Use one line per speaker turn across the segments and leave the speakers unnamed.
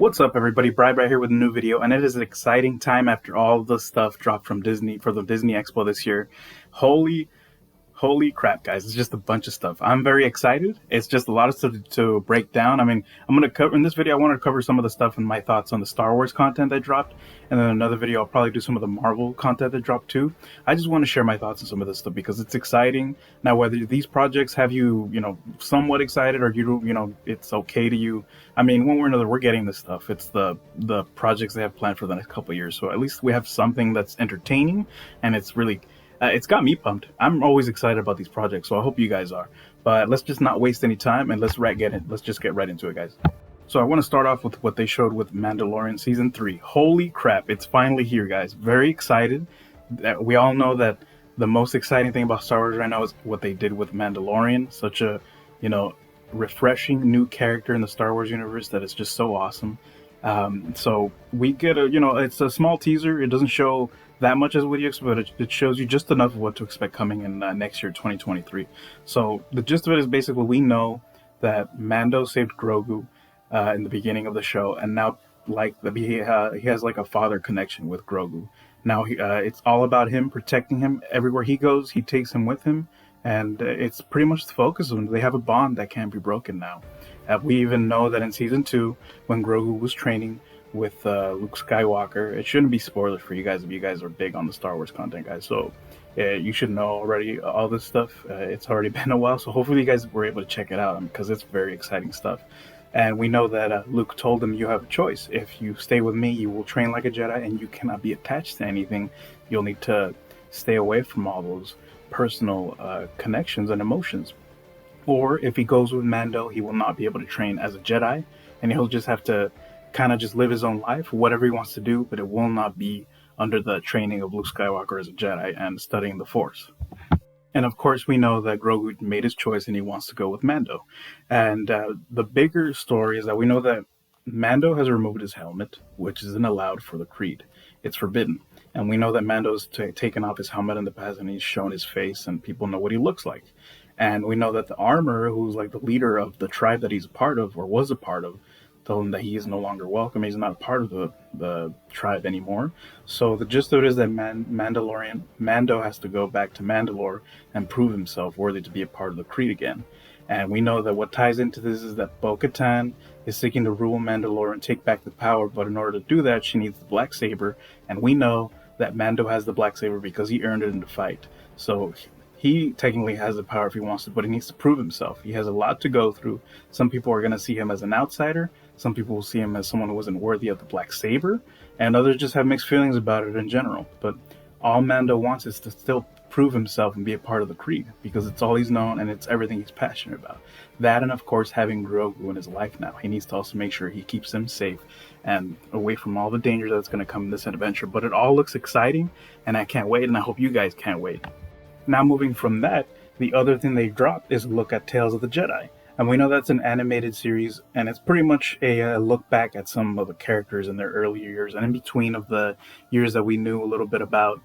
What's up, everybody? Bribe right here with a new video, and it is an exciting time after all the stuff dropped from Disney for the Disney Expo this year. Holy Holy crap, guys. It's just a bunch of stuff. I'm very excited. It's just a lot of stuff to break down. I mean, I'm going to cover in this video, I want to cover some of the stuff and my thoughts on the Star Wars content that dropped. And then another video, I'll probably do some of the Marvel content that dropped too. I just want to share my thoughts on some of this stuff because it's exciting. Now, whether these projects have you, somewhat excited or it's okay to you. I mean, one way or another, we're getting this stuff. It's the projects they have planned for the next couple of years. So at least we have something that's entertaining and it's really it's got me pumped. I'm always excited about these projects, so I hope you guys are. But let's just not waste any time and let's just get right into it, guys. So I want to start off with what they showed with Mandalorian Season 3. Holy crap, it's finally here, guys. Very excited. We all know that the most exciting thing about Star Wars right now is what they did with Mandalorian. Such a, refreshing new character in the Star Wars universe that is just so awesome. So we get it's a small teaser. It doesn't show that much as what you expect, but it shows you just enough of what to expect coming in next year, 2023. So the gist of it is basically we know that Mando saved Grogu in the beginning of the show, and now he has like a father connection with Grogu. Now it's all about him protecting him everywhere he goes. He takes him with him, and it's pretty much the focus of them. They have a bond that can't be broken now. We even know that in Season 2, when Grogu was training with Luke Skywalker, it shouldn't be spoilers for you guys if you guys are big on the Star Wars content, guys. So you should know already all this stuff. It's already been a while, so hopefully you guys were able to check it out because it's very exciting stuff. And we know that Luke told him, you have a choice. If you stay with me, you will train like a Jedi and you cannot be attached to anything. You'll need to stay away from all those personal connections and emotions. Or if he goes with Mando, he will not be able to train as a Jedi, and he'll just have to kind of just live his own life, whatever he wants to do, but it will not be under the training of Luke Skywalker as a Jedi and studying the Force. And of course, we know that Grogu made his choice and he wants to go with Mando. And the bigger story is that we know that Mando has removed his helmet, which isn't allowed for the Creed. It's forbidden. And we know that Mando's taken off his helmet in the past and he's shown his face and people know what he looks like. And we know that the armor, who's like the leader of the tribe that he's a part of or was a part of, told him that he is no longer welcome. He's not a part of the tribe anymore. So the gist of it is that Mando has to go back to Mandalore and prove himself worthy to be a part of the Creed again. And we know that what ties into this is that Bo-Katan is seeking to rule Mandalore and take back the power, but in order to do that, she needs the black saber. And we know that Mando has the black saber because he earned it in the fight. So he technically has the power if he wants to, but he needs to prove himself. He has a lot to go through. Some people are going to see him as an outsider. Some people will see him as someone who wasn't worthy of the black saber. And others just have mixed feelings about it in general. But all Mando wants is to still prove himself and be a part of the Creed, because it's all he's known and it's everything he's passionate about. That, and of course, having Grogu in his life now. He needs to also make sure he keeps him safe and away from all the danger that's going to come in this adventure. But it all looks exciting, and I can't wait, and I hope you guys can't wait. Now, moving from that, the other thing they dropped is a look at Tales of the Jedi. And we know that's an animated series, and it's pretty much a look back at some of the characters in their earlier years and in between of the years that we knew a little bit about.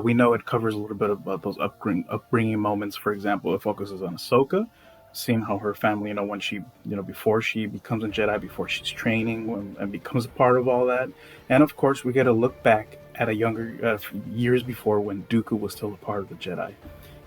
We know it covers a little bit about those upbringing moments. For example, it focuses on Ahsoka, seeing how her family, when she, before she becomes a Jedi, before she's training and becomes a part of all that. And of course, we get a look back at a younger years before when Dooku was still a part of the Jedi,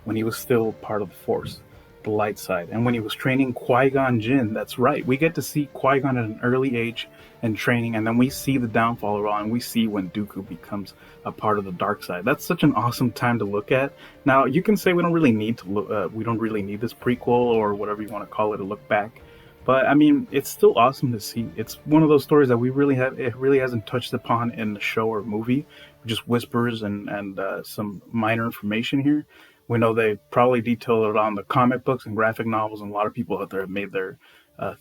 when he was still part of the Force, the light side, and when he was training Qui-Gon Jinn. That's right, we get to see Qui-Gon at an early age and training, and then we see the downfall of all, and we see when Dooku becomes a part of the dark side. That's such an awesome time to look at. Now, you can say we don't really need to look, we don't really need this prequel or whatever you want to call it, a look back. But I mean, it's still awesome to see. It's one of those stories that it really hasn't touched upon in the show or movie. Just whispers and some minor information here. We know they probably detailed it on the comic books and graphic novels, and a lot of people out there have made their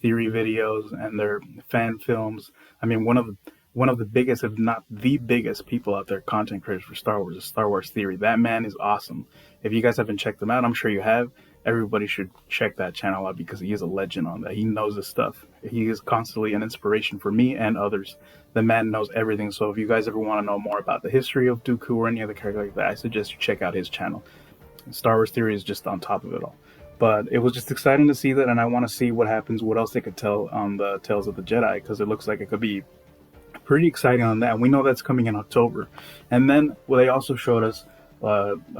theory videos and their fan films. I mean, one of the biggest, if not the biggest, people out there, content creators for Star Wars, is Star Wars Theory. That man is awesome. If you guys haven't checked him out, I'm sure you have. Everybody should check that channel out because he is a legend on that. He knows his stuff. He is constantly an inspiration for me and others. The man knows everything. So if you guys ever want to know more about the history of Dooku or any other character like that, I suggest you check out his channel. Star Wars Theory is just on top of it all. But it was just exciting to see that, and I want to see what happens, what else they could tell on the Tales of the Jedi, because it looks like it could be pretty exciting on that. We know that's coming in October. And then well, they also showed us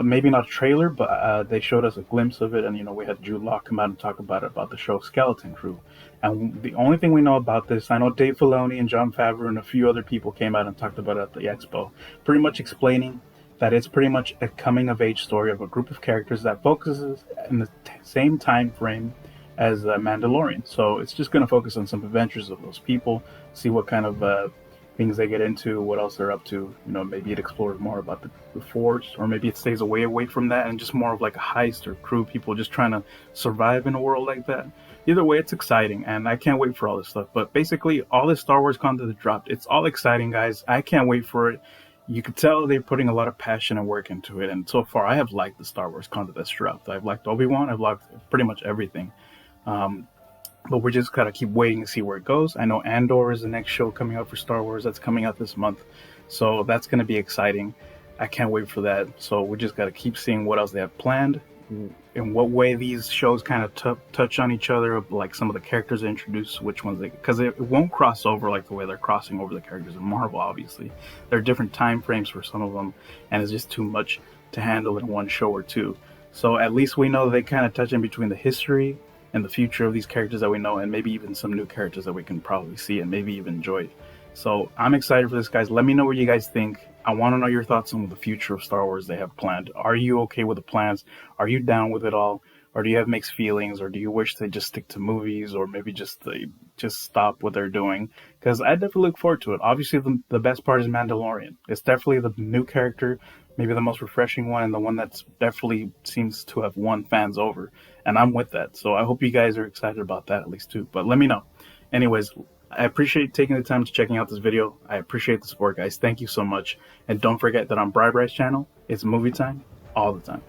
maybe not a trailer, but they showed us a glimpse of it. And we had Jude Law come out and talk about the show Skeleton Crew. And the only thing we know about this, I know Dave Filoni and Jon Favreau and a few other people came out and talked about it at the expo, pretty much explaining that it's pretty much a coming of age story of a group of characters that focuses in the same time frame as Mandalorian. So it's just going to focus on some adventures of those people, see what kind of things they get into, what else they're up to. Maybe it explores more about the Force, or maybe it stays away from that and just more of like a heist or crew people just trying to survive in a world like that. Either way, it's exciting, and I can't wait for all this stuff. But basically, all this Star Wars content that dropped, it's all exciting, guys. I can't wait for it. You could tell they're putting a lot of passion and work into it, and so far, I have liked the Star Wars content that's dropped. I've liked Obi-Wan, I've liked pretty much everything. But we're just gotta keep waiting to see where it goes. I know Andor is the next show coming out for Star Wars. That's coming out this month, so that's gonna be exciting. I can't wait for that. So we just gotta keep seeing what else they have planned, in what way these shows kind of touch on each other, like some of the characters they introduce, which ones because it won't cross over like the way they're crossing over the characters in Marvel. Obviously, there are different time frames for some of them, and it's just too much to handle in one show or two. So at least we know they kind of touch in between the history and the future of these characters that we know, and maybe even some new characters that we can probably see and maybe even enjoy. So I'm excited for this, guys. Let me know what you guys think. I want to know your thoughts on the future of Star Wars they have planned. Are you okay with the plans? Are you down with it all? Or do you have mixed feelings? Or do you wish they just stick to movies, or maybe they just stop what they're doing? Because I definitely look forward to it. Obviously, the best part is Mandalorian. It's definitely the new character, maybe the most refreshing one, and the one that's definitely seems to have won fans over. And I'm with that. So I hope you guys are excited about that at least too. But let me know. Anyways, I appreciate taking the time to checking out this video. I appreciate the support, guys. Thank you so much. And don't forget that on Bright channel, it's movie time all the time.